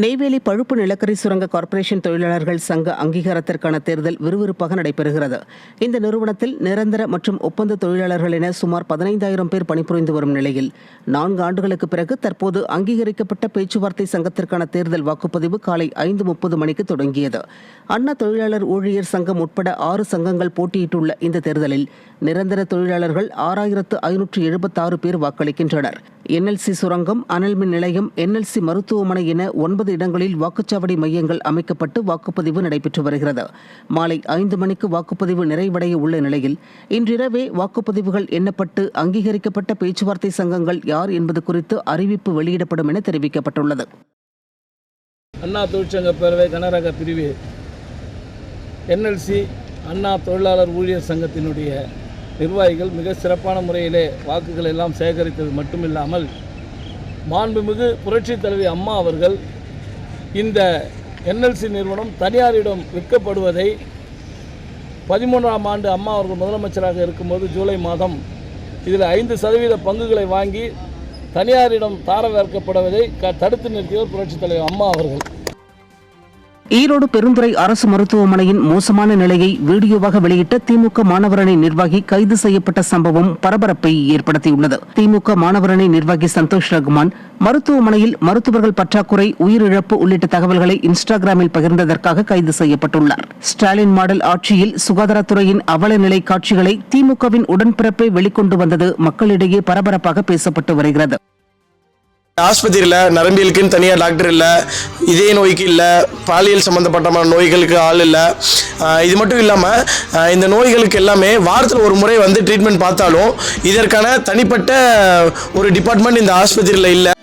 நெய்வேலி பழுப்பு நிலக்கரி சுரங்க கார்ப்பரேஷன் தொழிலாளர்கள் சங்க அங்கீகாரத்திற்கான தேர்தல் விறுவிறுப்பாக நடைபெறுகிறது. இந்த நிறுவனத்தில் நிரந்தர மற்றும் ஒப்பந்த தொழிலாளர்கள் என சுமார் 15,000 பேர் பணிபுரிந்து வரும் நிலையில் 4 ஆண்டுகளுக்கு பிறகு தற்போது அங்கீகரிக்கப்பட்ட பேச்சுவார்த்தை சங்கத்திற்கான தேர்தல் வாக்குப்பதிவு காலை 5:30 மணிக்கு தொடங்கியது. அண்ணா தொழிலாளர் ஊழியர் சங்கம் உட்பட 6 சங்கங்கள் போட்டியிட்டுள்ள இந்த தேர்தலில் நிரந்தர தொழிலாளர்கள் 6,576 பேர் வாக்களிக்கின்றனர். NLC சுரங்கம், அனல் மின் நிலையம், NLC மருத்துவமனை என 9 இடங்களில் வாக்குச்சாவடி மையங்கள் அமைக்கப்பட்டு வாக்குப்பதிவு நடைபெற்று வருகிறது. மாலை 5 மணிக்கு வாக்குப்பதிவு நிறைவடைய உள்ள நிலையில் இன்றிரவே வாக்குப்பதிவுகள் எண்ணப்பட்டு அங்கீகரிக்கப்பட்ட பேச்சுவார்த்தை சங்கங்கள் யார் என்பது குறித்து அறிவிப்பு வெளியிடப்படும் என தெரிவிக்கப்பட்டுள்ளது. அண்ணா தொழிற்சங்க பேரவை கனரக பிரிவு NLC அண்ணா தொழிலாளர் ஊழியர் சங்கத்தினுடைய நிர்வாகிகள் மிக சிறப்பான முறையிலே வாக்குகள் எல்லாம் சேகரித்தது மட்டுமில்லாமல் மாண்புமிகு புரட்சித் தலைவி அம்மா அவர்கள் இந்த NLC நிறுவனம் தனியாரிடம் விற்கப்படுவதை 13ஆம் ஆண்டு அம்மா அவர்கள் முதலமைச்சராக இருக்கும்போது ஜூலை மாதம் இதில் 5% பங்குகளை வாங்கி தனியாரிடம் தாரவேற்கப்படுவதை தடுத்து நிறுத்தியவர் புரட்சித் தலைவர் அம்மா அவர்கள். ஈரோடு பெருந்துறை அரசு மருத்துவமனையின் மோசமான நிலையை வீடியோவாக வெளியிட்ட திமுக மாணவரணி நிர்வாகி கைது செய்யப்பட்ட சம்பவம் பரபரப்பை ஏற்படுத்தியுள்ளது. திமுக மாணவரணி நிர்வாகி சந்தோஷ் ரகுமான் மருத்துவமனையில் மருத்துவர்கள் பற்றாக்குறை, உயிரிழப்பு உள்ளிட்ட தகவல்களை இன்ஸ்டாகிராமில் பகிர்ந்ததற்காக கைது செய்யப்பட்டுள்ளார். ஸ்டாலின் மாடல் ஆட்சியில் சுகாதாரத்துறையின் அவல நிலை காட்சிகளை திமுகவின் உடன்பிறப்பை வெளிக்கொண்டு வந்தது மக்களிடையே பரபரப்பாக பேசப்பட்டு வருகிறது. ஆஸ்பத்திரியில் நரம்பியலுக்குன்னு தனியாக டாக்டர் இல்லை, இதய நோய்க்கு இல்லை, பாலியல் சம்மந்தப்பட்ட நோய்களுக்கு ஆள் இல்லை. இது மட்டும் இல்லாமல் இந்த நோய்களுக்கு எல்லாமே வாரத்தில் ஒரு முறை வந்து ட்ரீட்மெண்ட் பார்த்தாலும் இதற்கான தனிப்பட்ட ஒரு டிபார்ட்மெண்ட் இந்த ஆஸ்பத்திரியில் இல்லை.